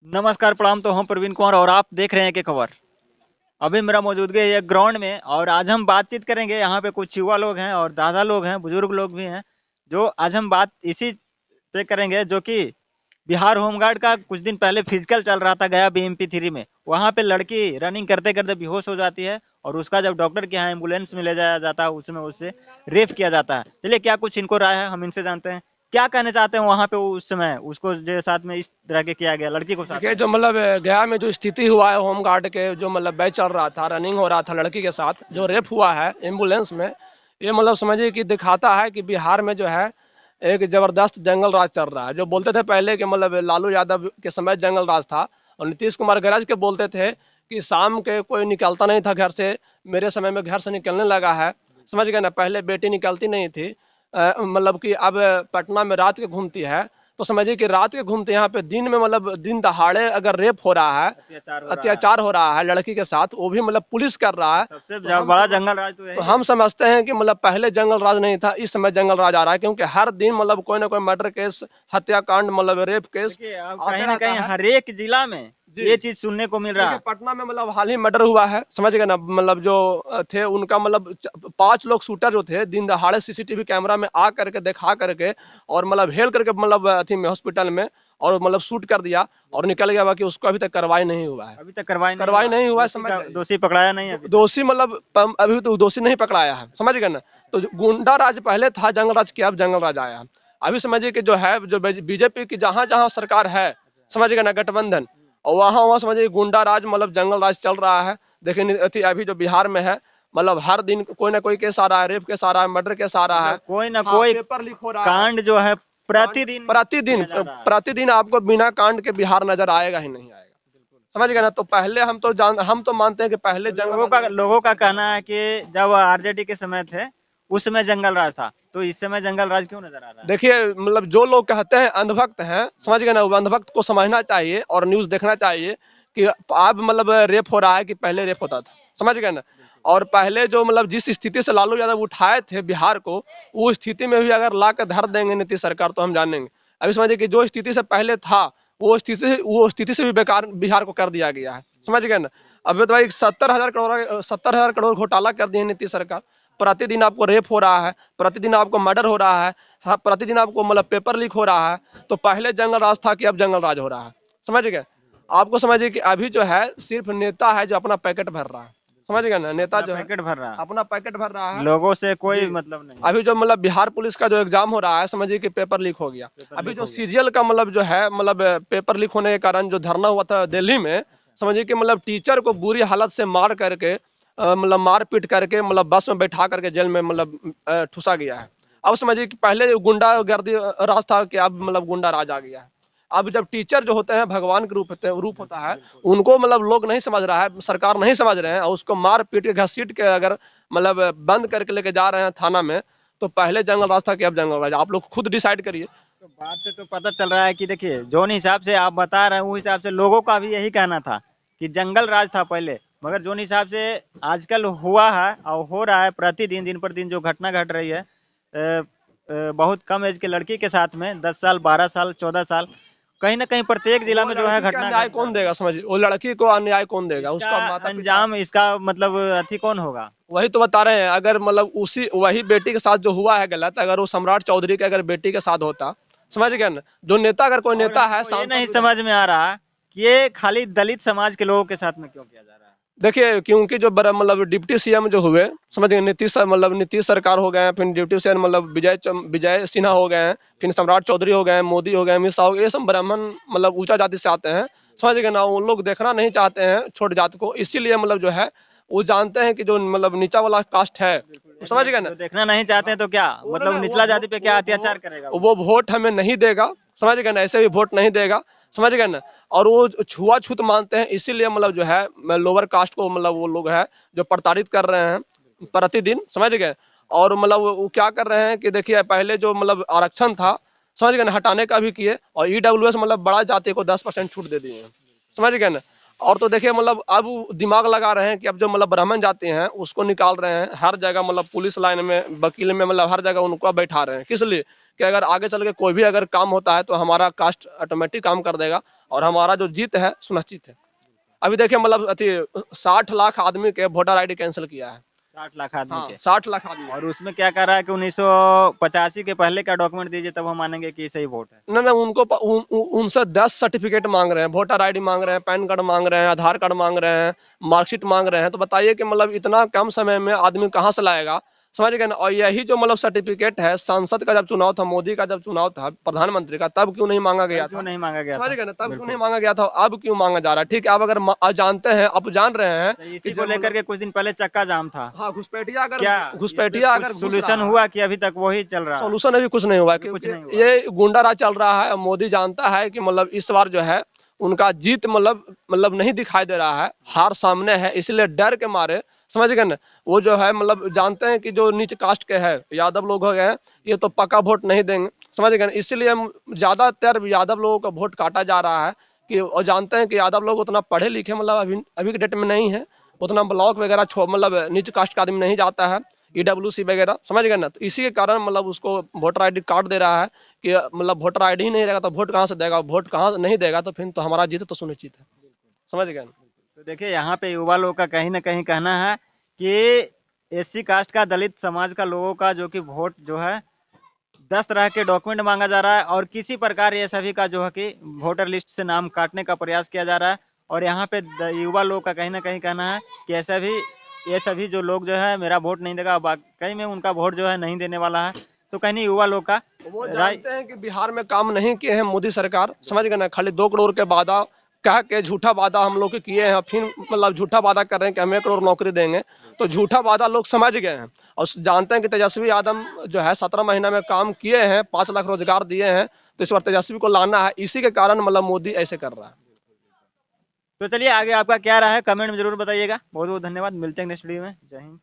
नमस्कार, प्रणाम। तो हम प्रवीण कुमार और आप देख रहे हैं कि खबर। अभी मेरा मौजूदगी है एक ग्राउंड में और आज हम बातचीत करेंगे। यहाँ पे कुछ युवा लोग हैं और दादा लोग हैं, बुजुर्ग लोग भी हैं। जो आज हम बात इसी पे करेंगे जो कि बिहार होमगार्ड का कुछ दिन पहले फिजिकल चल रहा था गया BMP 3 में। वहाँ पे लड़की रनिंग करते करते बेहोश हो जाती है और उसका जब डॉक्टर के यहाँ एम्बुलेंस में ले जाया जाता है उसमें उससे रेप किया जाता है। चलिए क्या कुछ इनको राय है हम इनसे जानते हैं। क्या कहना चाहते हैं वहाँ पे वो उस समय उसको जो साथ में इस तरह के किया गया लड़की को साथ देखिए, में। जो मतलब गया में जो स्थिति हुआ है होमगार्ड के, जो मतलब बैच चल रहा था, रनिंग हो रहा था लड़की के साथ, जो रेप हुआ है एम्बुलेंस में। ये मतलब समझिए कि दिखाता है कि बिहार में जो है एक जबरदस्त जंगल राज चल रहा है। जो बोलते थे पहले कि मतलब लालू यादव के समय जंगल राज था, और नीतीश कुमार गरज के बोलते थे कि शाम के कोई निकलता नहीं था घर से, मेरे समय में घर से निकलने लगा है। समझ गए ना, पहले बेटी निकलती नहीं थी। मतलब कि अब पटना में रात के घूमती है। तो समझिए कि रात के घूमते यहाँ पे दिन में मतलब दिन दहाड़े अगर रेप हो रहा है, अत्याचार हो रहा है। अत्याचार हो रहा है लड़की के साथ, वो भी मतलब पुलिस कर रहा है। सबसे तो हम बड़ा समझ जंगल राज तो तो यही हम है। समझते हैं कि मतलब पहले जंगल राज नहीं था, इस समय जंगल राज आ रहा है, क्योंकि हर दिन मतलब कोई ना कोई मर्डर केस, हत्याकांड, मतलब रेप केस देखिए अब आते कहीं ना रहता कहीं है। हर एक जिला में जी। ये चीज सुनने को मिल रहा देखिए, है। पटना में मतलब हाल ही मर्डर हुआ है, समझ गए ना। मतलब जो थे उनका मतलब 5 लोग शूटर जो थे, दिन दहाड़े सीसीटीवी कैमरा में आ करके दिखा करके और मतलब हेल करके मतलब अथी में हॉस्पिटल में, और मतलब शूट कर दिया और निकल गया। बाकी उसको अभी तक कार्रवाई नहीं हुआ है। अभी तक कार्रवाई नहीं कार्रवाई हुआ है, नहीं हुआ है, समझ जाइए। दोषी पकड़ाया नहीं अभी तक। दोषी मतलब अभी तो दोषी नहीं पकड़ाया है, समझ गए ना। तो गुंडा राज पहले था, जंगल राज किया, अब जंगल राज आया है। अभी समझिए कि जो है, जो बीजेपी की जहां जहां सरकार है, समझ गए ना, गठबंधन, और वहां वहां समझिए गुंडा राज मतलब जंगल राज चल रहा है। देखिए अभी जो बिहार में है, मतलब हर दिन कोई ना कोई केस आ रहा है, रेप केस आ रहा है, मर्डर केस आ रहा है। मतलब कोई ना हाँ, कोई पेपर लीक हो रहा है। कांड जो है कांड प्रतिदिन प्रतिदिन किया जा रहा है। प्रतिदिन आपको बिना कांड के बिहार नजर आएगा ही नहीं आएगा। समझ गए ना। तो पहले हम तो मानते हैं कि पहले तो जंगल लोगों राज का नहीं था, लोगों इस का समय जंगल कहना राज है है। कि जब आरजेडी के समय थे उस समय जंगल राज था, तो इस समय जंगल राज क्यों नजर आ रहा है। देखिए, मतलब जो लोग कहते हैं अंधभक्त हैं, समझ गए ना, वो अंधभक्त को समझना चाहिए और न्यूज़ देखना चाहिए कि अब मतलब रेप हो रहा है कि पहले रेप होता था, समझ गए ना। और पहले जो मतलब जिस स्थिति से लालू यादव उठाए थे बिहार को, वो स्थिति में भी अगर ला कर धर देंगे नीतीश सरकार, तो हम जानेंगे। अभी समझिए कि जो स्थिति से पहले था, वो स्थिति से भी बेकार बिहार को कर दिया गया है, समझ गए ना। अभी तो भाई 70,000 करोड़ घोटाला कर दिए नीतीश सरकार। प्रतिदिन आपको रेप हो रहा है, प्रतिदिन आपको मर्डर हो रहा है, हाँ, प्रतिदिन आपको मतलब पेपर लीक हो रहा है। तो पहले जंगल राज था कि अब जंगल राज हो रहा है, समझ गए। आपको समझिए कि अभी जो है सिर्फ नेता है जो अपना पैकेट भर रहा है, समझ गए ना। नेता अपना जो है पैकेट भर रहा अपना पैकेट भर रहा है, है। लोगों से कोई जी। मतलब नहीं है। अभी जो मतलब बिहार पुलिस का जो एग्जाम हो रहा है, समझिए कि पेपर लीक हो गया। पेपर अभी लीक जो हो गया। सीजीएल का मतलब जो है मतलब पेपर लीक होने के कारण जो धरना हुआ था दिल्ली में, अच्छा। समझिए कि मतलब टीचर को बुरी हालत से मार करके, मतलब मार पीट करके, मतलब बस में बैठा करके जेल में मतलब ठुसा गया है। अब समझिए कि पहले गुंडा गर्दी राज था कि अब मतलब गुंडा राज आ गया है। अब जब टीचर जो होते हैं भगवान के रूप होता है, बिल्कुल। उनको मतलब लोग नहीं समझ रहा है, सरकार नहीं समझ रहे हैं, और उसको मार पीट के घसीट के अगर मतलब बंद करके लेके जा रहे हैं थाना में, तो पहले जंगल राज था कि अब जंगल राज। आप लोग खुद डिसाइड करिए। तो बात से तो पता चल रहा है कि देखिए जोन हिसाब से आप बता रहे हैं उस हिसाब से लोगों का भी यही कहना था कि जंगल राज था पहले। मगर जोन हिसाब से आजकल हुआ है और हो रहा है प्रतिदिन दिन पर दिन जो घटना घट रही है बहुत कम एज के लड़की के साथ में 10 साल 12 साल 14 साल कहीं ना कहीं प्रत्येक जिला वो में जो है लड़की का घटना न्याय घट जा कौन रही देगा, है। समझिए, वो लड़की को अन्याय कौन देगा, इसका उसका माता पिता। अंजाम इसका मतलब अथी कौन होगा। वही तो बता रहे हैं, अगर मतलब उसी वही बेटी के साथ जो हुआ है गलत, अगर वो सम्राट चौधरी के अगर बेटी के साथ होता, समझ गए ना, जो नेता, अगर कोई और नेता है, हमको ये नहीं सांसद समझ विधायक। में आ रहा कि ये खाली दलित समाज के लोगों के साथ में क्यों किया जा रहा है। देखिए, क्योंकि जो बड़ा मतलब डिप्टी सीएम जो हुए, समझ गए, मतलब नीतीश सरकार हो गए हैं, फिर डिप्टी सीएम मतलब विजय सिन्हा हो गए हैं, फिर सम्राट चौधरी हो गए हैं, मोदी हो गए, अमित शाह हो गए, ये सब ब्राह्मण मतलब ऊंचा जाति से आते हैं, समझ गए ना। उन लोग देखना नहीं चाहते हैं छोट जात को, इसीलिए मतलब जो है वो जानते हैं कि जो मतलब नीचा वाला कास्ट है, बिल्कुल वो समझ देखना गए ना। जो देखना नहीं चाहते हैं तो क्या वो ना मतलब ना निचला जाति पे क्या अत्याचार करेगा वो। वो वोट हमें नहीं देगा, समझ गए ना, ऐसे भी वोट नहीं देगा, समझ गए ना। और वो छुआछूत मानते हैं, इसीलिए मतलब जो है लोअर कास्ट को मतलब वो लोग है जो प्रताड़ित कर रहे हैं प्रतिदिन, समझ गए। और मतलब वो क्या कर रहे हैं कि देखिए, पहले जो मतलब आरक्षण था, समझ गए ना, हटाने का भी किए, और ईडब्ल्यूएस मतलब बड़ा जाति को 10% छूट दे दिए हैं, समझ गए ना। और तो देखिए मतलब अब वो दिमाग लगा रहे हैं कि अब जो मतलब ब्राह्मण जाति हैं उसको निकाल रहे हैं हर जगह, मतलब पुलिस लाइन में, वकील में, मतलब हर जगह उनको बैठा रहे हैं। किस लिए? कि अगर आगे चल के कोई भी अगर काम होता है तो हमारा कास्ट ऑटोमेटिक काम कर देगा, और हमारा जो जीत है सुनिश्चित है। अभी देखिए मतलब 60 लाख आदमी के वोटर आईडी कैंसिल किया है। 60 लाख आदमी हाँ, के। 60 लाख आदमी। और उसमें क्या कह रहा है कि 1985 के पहले का डॉक्यूमेंट दीजिए तब हम मानेंगे कि सही वोट है। ना उनको उनसे 10 सर्टिफिकेट मांग रहे हैं, वोटर आईडी मांग रहे हैं, पैन कार्ड मांग रहे हैं, आधार कार्ड मांग रहे हैं, मार्कशीट मांग रहे हैं। तो बताइए कि मतलब इतना कम समय में आदमी कहाँ से लाएगा, समझ गए ना। और यही जो मतलब सर्टिफिकेट है, संसद का जब चुनाव था, मोदी का जब चुनाव था प्रधानमंत्री का, तब क्यों नहीं मांगा गया क्यों था? नहीं मांगा गया समझ था? गए ना, तब क्यों नहीं बिल्कुल। मांगा गया था, अब क्यों मांगा जा रहा है? ठीक है, अब अगर जानते हैं, अब जान रहे हैं तो कि इसी को जब लेकर मतलब के कुछ दिन पहले चक्का जाम था। हाँ, घुसपैठिया अगर क्या इस पे घुसपैठिया कुछ अगर घुस सॉल्यूशन रहा है, हुआ कि अभी तक वही चल रहा है? सॉल्यूशन अभी कुछ नहीं हुआ है, अभी कुछ क्योंकि नहीं हुआ। ये गुंडा राज चल रहा है। मोदी जानता है कि मतलब इस बार जो है उनका जीत मतलब नहीं दिखाई दे रहा है, हार सामने है, इसलिए डर के मारे, समझ गए ना, वो जो है मतलब जानते हैं कि जो नीच कास्ट के है, यादव लोग हो गए, ये तो पक्का वोट नहीं देंगे, समझ गए ना। इसलिए हम ज्यादातर यादव लोगों का वोट काटा जा रहा है कि, और जानते हैं कि यादव लोग उतना पढ़े लिखे मतलब अभी अभी के डेट में नहीं है, उतना ब्लॉक वगैरह मतलब नीच कास्ट का आदमी नहीं जाता है, ईडब्ल्यूसी वगैरह, समझ गए ना। तो इसी के कारण मतलब उसको वोटर आईडी कार्ड दे रहा है कि मतलब वोटर आईडी ही नहीं रहेगा तो वोट कहाँ से देगा, वोट कहाँ नहीं देगा तो फिर तो हमारा जीत तो सुनिश्चित है, समझ गए ना। तो देखिए यहाँ पे युवा लोग का कहीं ना कहीं कहना है कि एससी कास्ट का, दलित समाज का लोगों का जो कि वोट जो है 10 तरह के डॉक्यूमेंट मांगा जा रहा है और किसी प्रकार ये सभी का जो है कि वोटर लिस्ट से नाम काटने का प्रयास किया जा रहा है। और यहाँ पे युवा लोग का कहीं ना कहीं कहना है कि ऐसा भी ये सभी जो लोग जो है मेरा वोट नहीं देगा, वाकई में उनका वोट जो है नहीं देने वाला है। तो कहीं नहीं युवा लोग का वो राय। जानते हैं कि बिहार में काम नहीं किए हैं मोदी सरकार, समझ गए ना। खाली 2 करोड़ के वादा कह के, झूठा वादा हम लोग के किए हैं, फिर मतलब झूठा वादा कर रहे हैं कि हम 1 करोड़ नौकरी देंगे। तो झूठा वादा लोग समझ गए हैं और जानते हैं कि तेजस्वी यादव जो है 17 महीना में काम किए हैं, 5 लाख रोजगार दिए हैं। तो इस बार तेजस्वी को लाना है, इसी के कारण मतलब मोदी ऐसे कर रहा है। तो चलिए आगे आपका क्या राय है कमेंट में जरूर बताइएगा। बहुत बहुत धन्यवाद, मिलते हैं नेक्स्ट वीडियो में। जय हिंद।